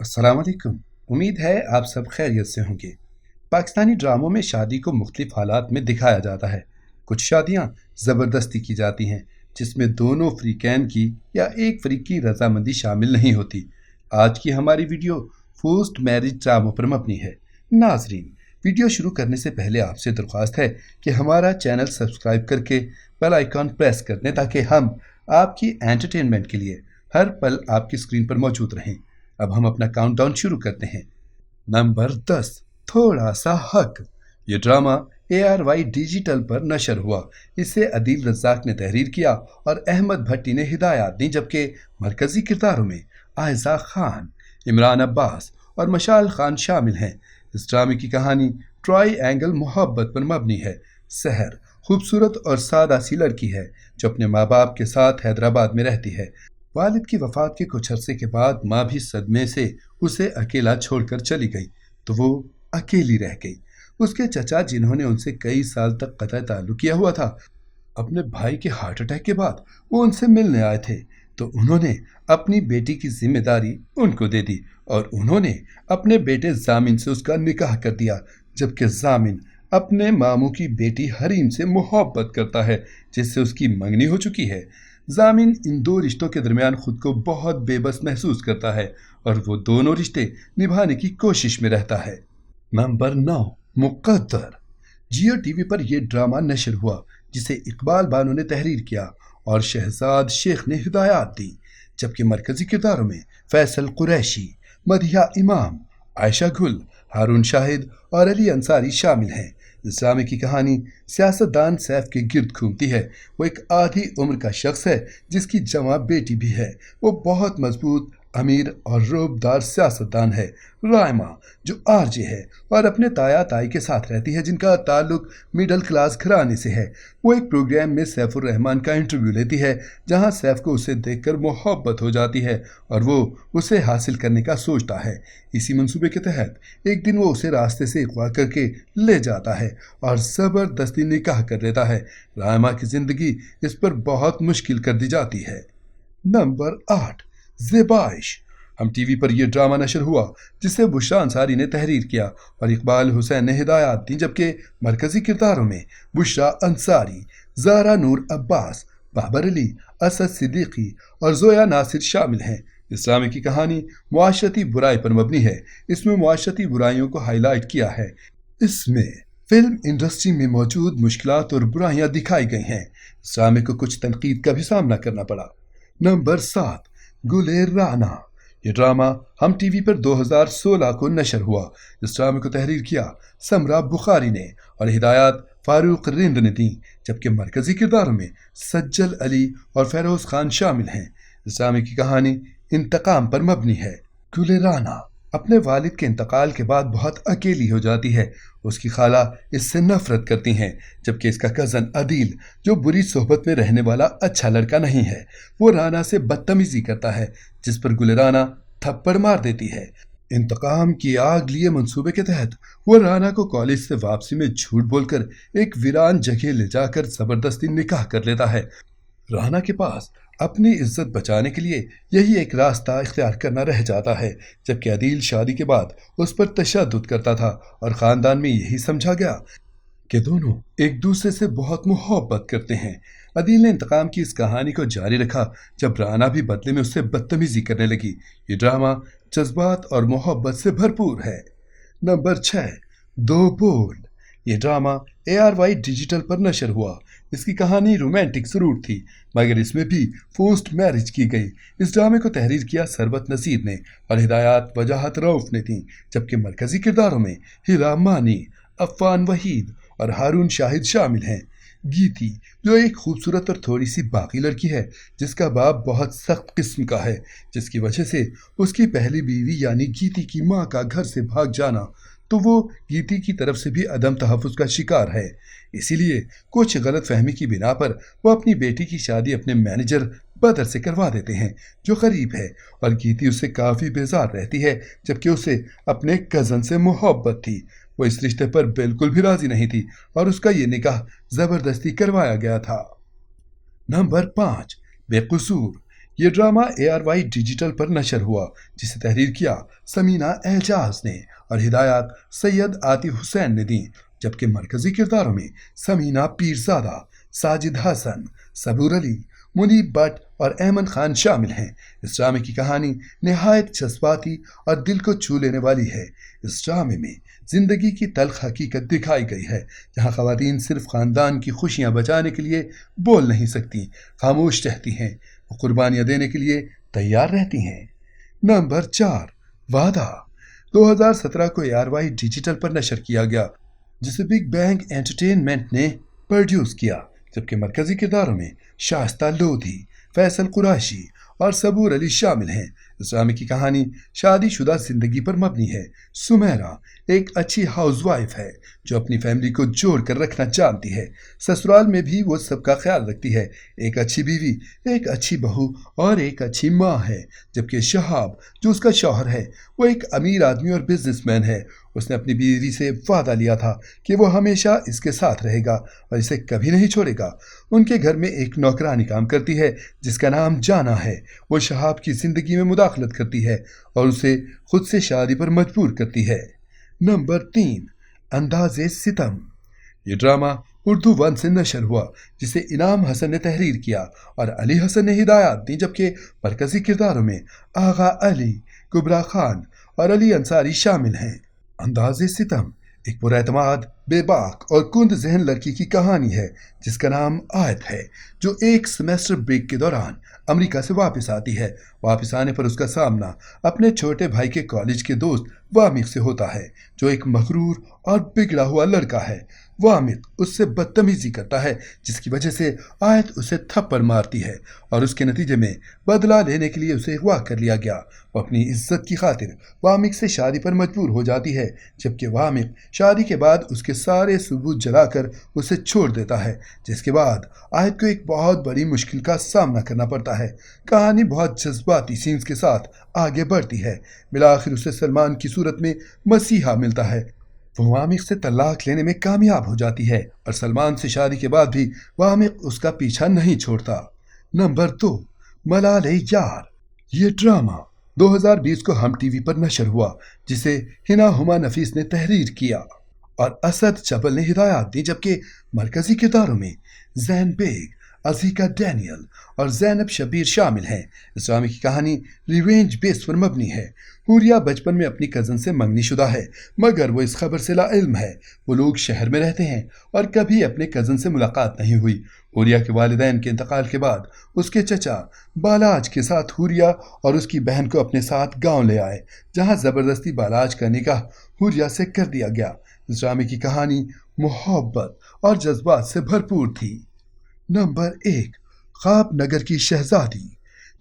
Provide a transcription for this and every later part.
अस्सलाम वालेकुम। उम्मीद है आप सब खैरियत से होंगे। पाकिस्तानी ड्रामों में शादी को मुख्तलिफ हालात में दिखाया जाता है। कुछ शादियां ज़बरदस्ती की जाती हैं, जिसमें दोनों फ़रीक़ैन की या एक फ़रीक़ की रजामंदी शामिल नहीं होती। आज की हमारी वीडियो फोर्स्ड मैरिज ड्रामों पर मबनी है। नाजरीन, वीडियो शुरू करने से पहले आपसे दरख्वास्त है कि हमारा चैनल सब्सक्राइब करके बेल आइकॉन प्रेस कर दें ताकि हम आपकी एंटरटेनमेंट के लिए हर पल आपकी स्क्रीन पर मौजूद रहें। अब हम अपना काउंटडाउन शुरू करते हैं। नंबर 10, थोड़ा सा हक। ये ड्रामा ARY डिजिटल पर नशर हुआ। इसे अदील रज़ाक ने तहरीर किया और अहमद भट्टी ने हिदायत दी, जबकि मरकजी किरदारों में आयजा खान, इमरान अब्बास और मशाल खान शामिल हैं। इस ड्रामे की कहानी ट्राई एंगल मोहब्बत पर मबनी है। सहर खूबसूरत और सादा सी लड़की है जो अपने माँ बाप के साथ हैदराबाद में रहती है। वालिद की वफ़ात के कुछ अरसे के बाद माँ भी सदमे से उसे अकेला छोड़कर चली गई, तो वो अकेली रह गई। उसके चचा, जिन्होंने उनसे कई साल तक क़तई ताल्लुक़ किया हुआ था, अपने भाई के हार्ट अटैक के बाद वो उनसे मिलने आए थे, तो उन्होंने अपनी बेटी की जिम्मेदारी उनको दे दी और उन्होंने अपने बेटे जामिन से उसका निकाह कर दिया, जबकि जामिन अपने मामू की बेटी हरीम से मोहब्बत करता है, जिससे उसकी मंगनी हो चुकी है। जामिन इन दो रिश्तों के दरमियान खुद को बहुत बेबस महसूस करता है और वो दोनों रिश्ते निभाने की कोशिश में रहता है। नंबर 9, मुक़द्दर। जियो टीवी पर यह ड्रामा नशर हुआ, जिसे इकबाल बानो ने तहरीर किया और शहजाद शेख ने हिदायत दी, जबकि मरकजी किरदारों में फैसल कुरैशी, मदिहा इमाम, आयशा गुल, हारून शाहिद और अली अंसारी शामिल हैं। इस ड्रामे की कहानी सियासतदान सैफ के गिर्द घूमती है। वो एक आधी उम्र का शख्स है जिसकी जवां बेटी भी है। वो बहुत मजबूत, अमीर और रोबदार सियासतदान है। रायमा, जो आरजे है और अपने ताया ताई के साथ रहती है, जिनका ताल्लुक मिडिल क्लास घराने से है, वो एक प्रोग्राम में सैफुर रहमान का इंटरव्यू लेती है, जहां सैफ को उसे देखकर मोहब्बत हो जाती है और वो उसे हासिल करने का सोचता है। इसी मंसूबे के तहत एक दिन वो उसे रास्ते से अगवा करके ले जाता है और ज़बरदस्ती निकाह कर लेता है। रायमा की ज़िंदगी इस पर बहुत मुश्किल कर दी जाती है। नंबर 8, ज़ेबाइश। हम टीवी पर यह ड्रामा नशर हुआ, जिसे बुशरा अंसारी ने तहरीर किया और इकबाल हुसैन ने हिदायत दी, जबकि मरकजी किरदारों में बुशरा अंसारी, ज़हरा नूर अब्बास, बाबर अली, असद सिद्दीकी और जोया नासिर शामिल हैं। इस ड्रामे की कहानी मुआशरती बुराई पर मबनी है। इसमें मुआशरती बुराइयों को हाईलाइट किया है। इसमें फिल्म इंडस्ट्री में मौजूद मुश्किलात और बुराइयां दिखाई गई हैं। इस ड्रामे को कुछ तनकीद का भी सामना करना पड़ा। नंबर 7, गुले राना। ये ड्रामा हम टीवी पर 2016 को नशर हुआ। इस ड्रामे को तहरीर किया समरा बुखारी ने और हिदायत फारूक रिंद ने दी, जबकि मरकजी किरदारों में सज्जल अली और फेरोज खान शामिल हैं। इस ड्रामे की कहानी इंतकाम पर मबनी है। गुले राना अपने वालिद के इंतकाल के बाद बहुत अकेली हो जाती है। उसकी खाला इससे नफरत करती हैं, जबकि इसका कज़न अदील, जो बुरी सोहबत में रहने वाला अच्छा लड़का नहीं है, वो राना से बदतमीजी करता है, जिस पर गुल राना थप्पड़ मार देती है। इंतकाम की आग लिए मंसूबे के तहत वो राना को कॉलेज से वापसी में झूठ बोलकर एक वीरान जगह ले जाकर ज़बरदस्ती निकाह कर लेता है। राना के पास अपनी इज्जत बचाने के लिए यही एक रास्ता इख्तियार करना रह जाता है, जबकि अदील शादी के बाद उस पर तशद्दुद करता था और ख़ानदान में यही समझा गया कि दोनों एक दूसरे से बहुत मोहब्बत करते हैं। अदील ने इंतकाम की इस कहानी को जारी रखा जब राना भी बदले में उससे बदतमीजी करने लगी। ये ड्रामा जज्बात और मोहब्बत से भरपूर है। नंबर 6, दो बोल। ये ड्रामा ARY डिजिटल पर नशर हुआ। इसकी कहानी रोमांटिक ज़रूर थी, मगर इसमें भी फोर्स्ड मैरिज की गई। इस ड्रामे को तहरीर किया सरबत नसीर ने और हिदायत वजाहत रऊफ ने दी, जबकि मरकजी किरदारों में हिरा मानी, अफ़ान वहीद और हारून शाहिद शामिल हैं। गीती, जो एक खूबसूरत और थोड़ी सी बाकी लड़की है, जिसका बाप बहुत सख्त किस्म का है, जिसकी वजह से उसकी पहली बीवी यानी गीती की माँ का घर से भाग जाना, तो वो गीती की तरफ से भी अदम तहफ़्फ़ुज़ का शिकार है। इसीलिए कुछ गलत फहमी की बिना पर वो अपनी बेटी की शादी अपने मैनेजर बदर से करवा देते हैं, जो गरीब है, और गीती उससे काफ़ी बेजार रहती है, जबकि उसे अपने कज़न से मोहब्बत थी। वो इस रिश्ते पर बिल्कुल भी राज़ी नहीं थी और उसका ये निकाह ज़बरदस्ती करवाया गया था। नंबर 5, बेकसूर। یہ ڈرامہ ARY ڈیجیٹل پر نشر ہوا، جسے تحریر کیا سمینہ اعجاز نے اور ہدایات سید عاطف حسین نے دیں، جبکہ مرکزی کرداروں میں سمینہ پیرزادہ، ساجد حسن، صبور علی، منیب بٹ اور احمد خان شامل ہیں۔ اس ڈرامے کی کہانی نہایت جذباتی اور دل کو چھو لینے والی ہے۔ اس ڈرامے میں زندگی کی تلخ حقیقت دکھائی گئی ہے، جہاں خواتین صرف خاندان کی خوشیاں بچانے کے لیے بول نہیں سکتی، خاموش رہتی ہیں، وہ قربانیاں دینے کے لیے تیار رہتی ہیں۔ نمبر 4، وعدہ 2017 کو ARY ڈیجیٹل پر نشر کیا گیا، جسے بگ بینگ انٹرٹینمنٹ نے پروڈیوس کیا، جبکہ مرکزی کرداروں میں شائستہ لودھی، فیصل قریشی اور صبور علی شامل ہیں۔ اس ڈرامے کی کہانی شادی شدہ زندگی پر مبنی ہے۔ سمیرہ ایک اچھی ہاؤس وائف ہے جو اپنی فیملی کو جوڑ کر رکھنا جانتی ہے۔ سسرال میں بھی وہ سب کا خیال رکھتی ہے، ایک اچھی بیوی، ایک اچھی بہو اور ایک اچھی ماں ہے۔ جبکہ شہاب جو اس کا شوہر ہے، وہ ایک امیر آدمی اور بزنس مین ہے۔ اس نے اپنی بیوی سے وعدہ لیا تھا کہ وہ ہمیشہ اس کے ساتھ رہے گا اور اسے کبھی نہیں چھوڑے گا۔ ان کے گھر میں ایک نوکرانی کام کرتی ہے جس کا نام جانا ہے۔ وہ شہاب کی زندگی میں مداخلت کرتی ہے اور اسے خود سے شادی پر مجبور کرتی ہے۔ نمبر 3، انداز ستم۔ یہ ڈرامہ اردو 1 سے نشر ہوا، جسے انعام حسن نے تحریر کیا اور علی حسن نے ہدایات دی، جبکہ مرکزی کرداروں میں آغا علی، کبرا خان اور علی انصاری شامل ہیں۔ انداز ستم ایک پر اعتماد، بے باک اور کند ذہن لڑکی کی کہانی ہے جس کا نام آیت ہے، جو ایک سیمیسٹر بریک کے دوران امریکہ سے واپس آتی ہے۔ واپس آنے پر اس کا سامنا اپنے چھوٹے بھائی کے کالج کے دوست وامق سے ہوتا ہے، جو ایک مغرور اور بگڑا ہوا لڑکا ہے۔ وامق اس سے بدتمیزی کرتا ہے، جس کی وجہ سے آیت اسے تھپڑ مارتی ہے اور اس کے نتیجے میں بدلہ لینے کے لیے اسے اغوا کر لیا گیا۔ وہ اپنی عزت کی خاطر وامق سے شادی پر مجبور ہو جاتی ہے، جبکہ وامق شادی کے بعد اس کے سارے ثبوت جلا کر اسے چھوڑ دیتا ہے، جس کے بعد آیت کو ایک بہت بڑی مشکل کا سامنا کرنا پڑتا ہے۔ کہانی بہت جذباتی سینز کے ساتھ آگے بڑھتی ہے۔ بالآخر اسے سلمان کی صورت میں مسیحا ملتا ہے۔ وہ وامق سے طلاق لینے میں کامیاب ہو جاتی ہے اور سلمان سے شادی کے بعد بھی وامق اس کا پیچھا نہیں چھوڑتا۔ نمبر 2، ملال یار۔ یہ ڈرامہ 2020 کو ہم ٹی وی پر نشر ہوا، جسے ہنا ہما نفیس نے تحریر کیا اور اسد جبل نے ہدایات دی، جبکہ مرکزی کرداروں میں زین بیگ، عزیکا ڈینیل اور زینب شبیر شامل ہیں۔ اس ڈرامے کی کہانی ریونج بیس پر مبنی ہے۔ حوریہ بچپن میں اپنی کزن سے منگنی شدہ ہے، مگر وہ اس خبر سے لا علم ہے۔ وہ لوگ شہر میں رہتے ہیں اور کبھی اپنے کزن سے ملاقات نہیں ہوئی۔ حوریہ کے والدین کے انتقال کے بعد اس کے چچا بالاج کے ساتھ حوریہ اور اس کی بہن کو اپنے ساتھ گاؤں لے آئے، جہاں زبردستی بالاج کا نکاح حوریہ سے کر دیا گیا۔ اس ڈرامے کی کہانی محبت اور جذبات سے بھرپور تھی۔ نمبر 1، خواب نگر کی شہزادی۔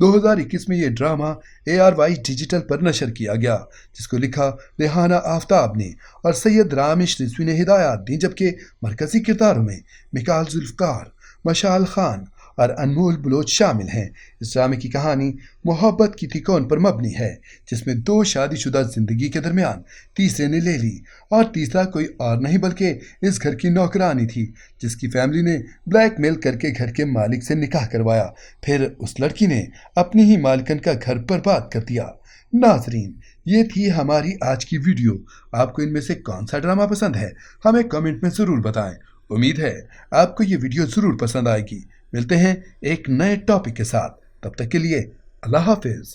2021 میں یہ ڈرامہ ARY ڈیجیٹل پر نشر کیا گیا، جس کو لکھا ریحانہ آفتاب نے اور سید رامش رضوی نے ہدایات دیں، جبکہ مرکزی کرداروں میں مکال ذوالفقار، مشال خان اور انمول بلوچ شامل ہیں۔ اس ڈرامے کی کہانی محبت کی تکون پر مبنی ہے، جس میں 2 شادی شدہ زندگی کے درمیان تیسرے نے لے لی، اور تیسرا کوئی اور نہیں بلکہ اس گھر کی نوکرانی تھی، جس کی فیملی نے بلیک میل کر کے گھر کے مالک سے نکاح کروایا، پھر اس لڑکی نے اپنی ہی مالکن کا گھر برباد کر دیا۔ ناظرین، یہ تھی ہماری آج کی ویڈیو۔ آپ کو ان میں سے کون سا ڈرامہ پسند ہے، ہمیں کمنٹ میں ضرور بتائیں۔ امید ہے آپ کو یہ ویڈیو ضرور پسند آئے گی۔ ملتے ہیں ایک نئے ٹاپک کے ساتھ، تب تک کے لیے اللہ حافظ۔